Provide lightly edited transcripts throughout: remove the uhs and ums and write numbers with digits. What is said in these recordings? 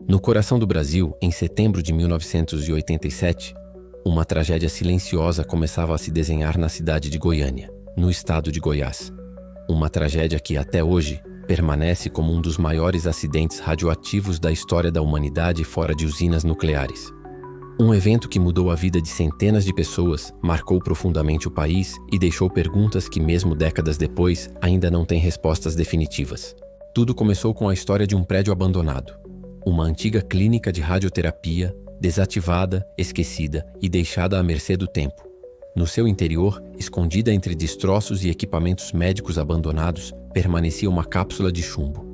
No coração do Brasil, em setembro de 1987, uma tragédia silenciosa começava a se desenhar na cidade de Goiânia, no estado de Goiás. Uma tragédia que, até hoje, permanece como um dos maiores acidentes radioativos da história da humanidade fora de usinas nucleares. Um evento que mudou a vida de centenas de pessoas, marcou profundamente o país e deixou perguntas que, mesmo décadas depois, ainda não têm respostas definitivas. Tudo começou com a história de um prédio abandonado. Uma antiga clínica de radioterapia, desativada, esquecida e deixada à mercê do tempo. No seu interior, escondida entre destroços e equipamentos médicos abandonados, permanecia uma cápsula de chumbo.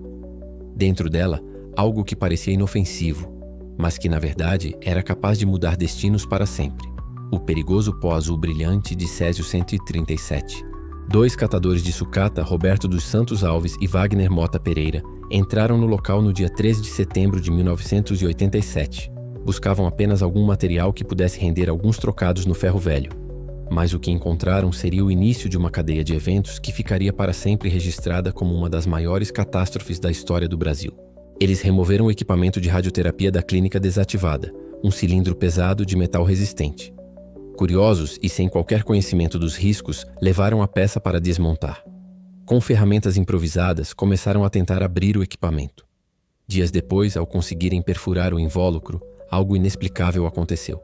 Dentro dela, algo que parecia inofensivo, mas que na verdade era capaz de mudar destinos para sempre. O perigoso pó azul brilhante de Césio-137. 2 catadores de sucata, Roberto dos Santos Alves e Wagner Mota Pereira, entraram no local no dia 13 de setembro de 1987. Buscavam apenas algum material que pudesse render alguns trocados no ferro velho. Mas o que encontraram seria o início de uma cadeia de eventos que ficaria para sempre registrada como uma das maiores catástrofes da história do Brasil. Eles removeram o equipamento de radioterapia da clínica desativada, um cilindro pesado de metal resistente. Curiosos e sem qualquer conhecimento dos riscos, levaram a peça para desmontar. Com ferramentas improvisadas, começaram a tentar abrir o equipamento. Dias depois, ao conseguirem perfurar o invólucro, algo inexplicável aconteceu.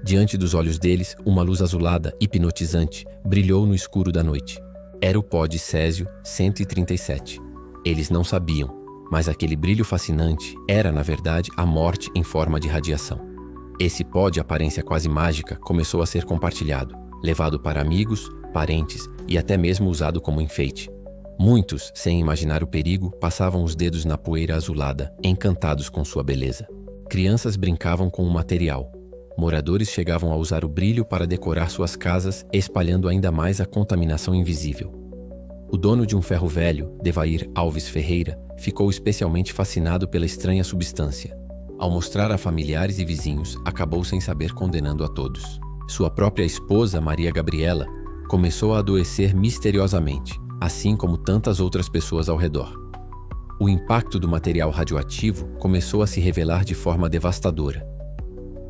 Diante dos olhos deles, uma luz azulada, hipnotizante, brilhou no escuro da noite. Era o pó de Césio-137. Eles não sabiam, mas aquele brilho fascinante era, na verdade, a morte em forma de radiação. Esse pó de aparência quase mágica começou a ser compartilhado, levado para amigos, parentes e até mesmo usado como enfeite. Muitos, sem imaginar o perigo, passavam os dedos na poeira azulada, encantados com sua beleza. Crianças brincavam com o material. Moradores chegavam a usar o brilho para decorar suas casas, espalhando ainda mais a contaminação invisível. O dono de um ferro velho, Devair Alves Ferreira, ficou especialmente fascinado pela estranha substância. Ao mostrar a familiares e vizinhos, acabou sem saber condenando a todos. Sua própria esposa, Maria Gabriela, começou a adoecer misteriosamente, assim como tantas outras pessoas ao redor. O impacto do material radioativo começou a se revelar de forma devastadora.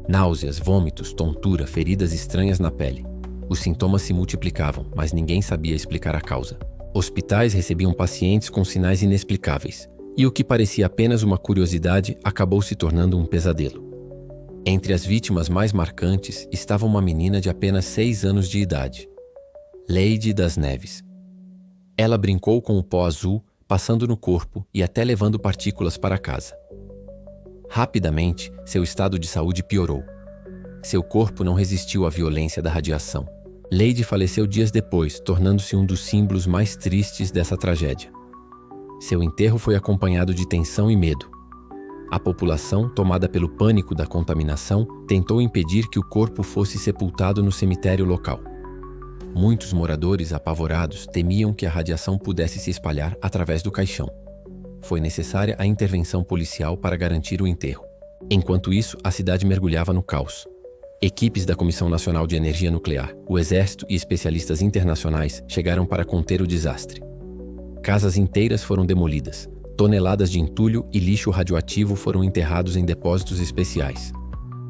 Náuseas, vômitos, tontura, feridas estranhas na pele. Os sintomas se multiplicavam, mas ninguém sabia explicar a causa. Hospitais recebiam pacientes com sinais inexplicáveis, e o que parecia apenas uma curiosidade acabou se tornando um pesadelo. Entre as vítimas mais marcantes estava uma menina de apenas 6 anos de idade, Leide das Neves. Ela brincou com o pó azul, passando no corpo e até levando partículas para casa. Rapidamente, seu estado de saúde piorou. Seu corpo não resistiu à violência da radiação. Leide faleceu dias depois, tornando-se um dos símbolos mais tristes dessa tragédia. Seu enterro foi acompanhado de tensão e medo. A população, tomada pelo pânico da contaminação, tentou impedir que o corpo fosse sepultado no cemitério local. Muitos moradores, apavorados, temiam que a radiação pudesse se espalhar através do caixão. Foi necessária a intervenção policial para garantir o enterro. Enquanto isso, a cidade mergulhava no caos. Equipes da Comissão Nacional de Energia Nuclear, o Exército e especialistas internacionais chegaram para conter o desastre. Casas inteiras foram demolidas. Toneladas de entulho e lixo radioativo foram enterrados em depósitos especiais.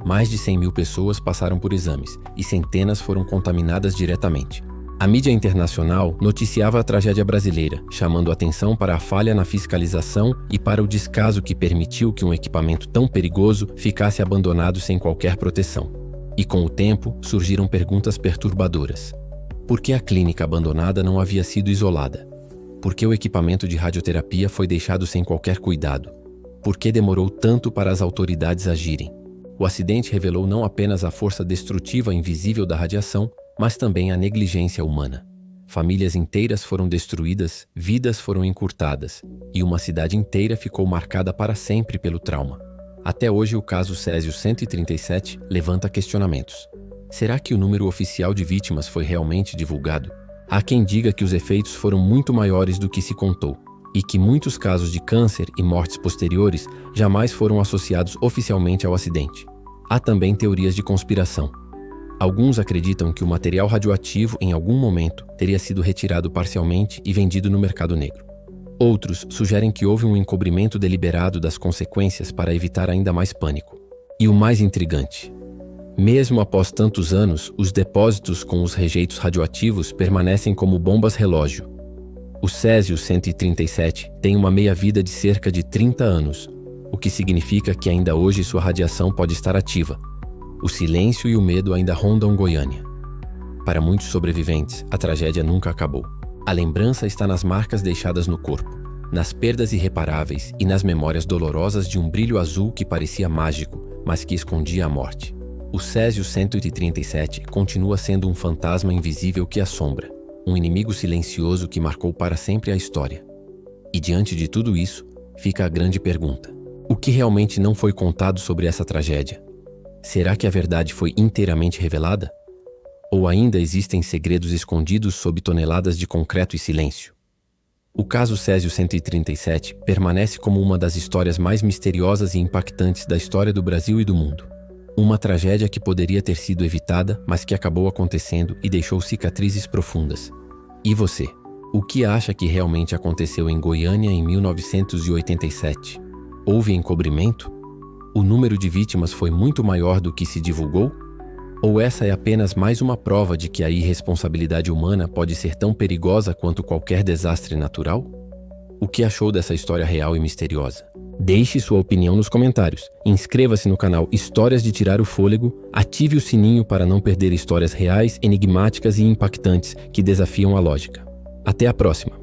Mais de 100 mil pessoas passaram por exames e centenas foram contaminadas diretamente. A mídia internacional noticiava a tragédia brasileira, chamando atenção para a falha na fiscalização e para o descaso que permitiu que um equipamento tão perigoso ficasse abandonado sem qualquer proteção. E com o tempo, surgiram perguntas perturbadoras. Por que a clínica abandonada não havia sido isolada? Por que o equipamento de radioterapia foi deixado sem qualquer cuidado? Por que demorou tanto para as autoridades agirem? O acidente revelou não apenas a força destrutiva invisível da radiação, mas também a negligência humana. Famílias inteiras foram destruídas, vidas foram encurtadas, e uma cidade inteira ficou marcada para sempre pelo trauma. Até hoje, o caso Césio-137 levanta questionamentos. Será que o número oficial de vítimas foi realmente divulgado? Há quem diga que os efeitos foram muito maiores do que se contou, e que muitos casos de câncer e mortes posteriores jamais foram associados oficialmente ao acidente. Há também teorias de conspiração. Alguns acreditam que o material radioativo, em algum momento, teria sido retirado parcialmente e vendido no mercado negro. Outros sugerem que houve um encobrimento deliberado das consequências para evitar ainda mais pânico. E o mais intrigante: mesmo após tantos anos, os depósitos com os rejeitos radioativos permanecem como bombas relógio. O Césio-137 tem uma meia-vida de cerca de 30 anos, o que significa que ainda hoje sua radiação pode estar ativa. O silêncio e o medo ainda rondam Goiânia. Para muitos sobreviventes, a tragédia nunca acabou. A lembrança está nas marcas deixadas no corpo, nas perdas irreparáveis e nas memórias dolorosas de um brilho azul que parecia mágico, mas que escondia a morte. O Césio-137 continua sendo um fantasma invisível que assombra, um inimigo silencioso que marcou para sempre a história. E diante de tudo isso, fica a grande pergunta: o que realmente não foi contado sobre essa tragédia? Será que a verdade foi inteiramente revelada? Ou ainda existem segredos escondidos sob toneladas de concreto e silêncio? O caso Césio-137 permanece como uma das histórias mais misteriosas e impactantes da história do Brasil e do mundo. Uma tragédia que poderia ter sido evitada, mas que acabou acontecendo e deixou cicatrizes profundas. E você? O que acha que realmente aconteceu em Goiânia em 1987? Houve encobrimento? O número de vítimas foi muito maior do que se divulgou? Ou essa é apenas mais uma prova de que a irresponsabilidade humana pode ser tão perigosa quanto qualquer desastre natural? O que achou dessa história real e misteriosa? Deixe sua opinião nos comentários. Inscreva-se no canal Histórias de Tirar o Fôlego, ative o sininho para não perder histórias reais, enigmáticas e impactantes que desafiam a lógica. Até a próxima!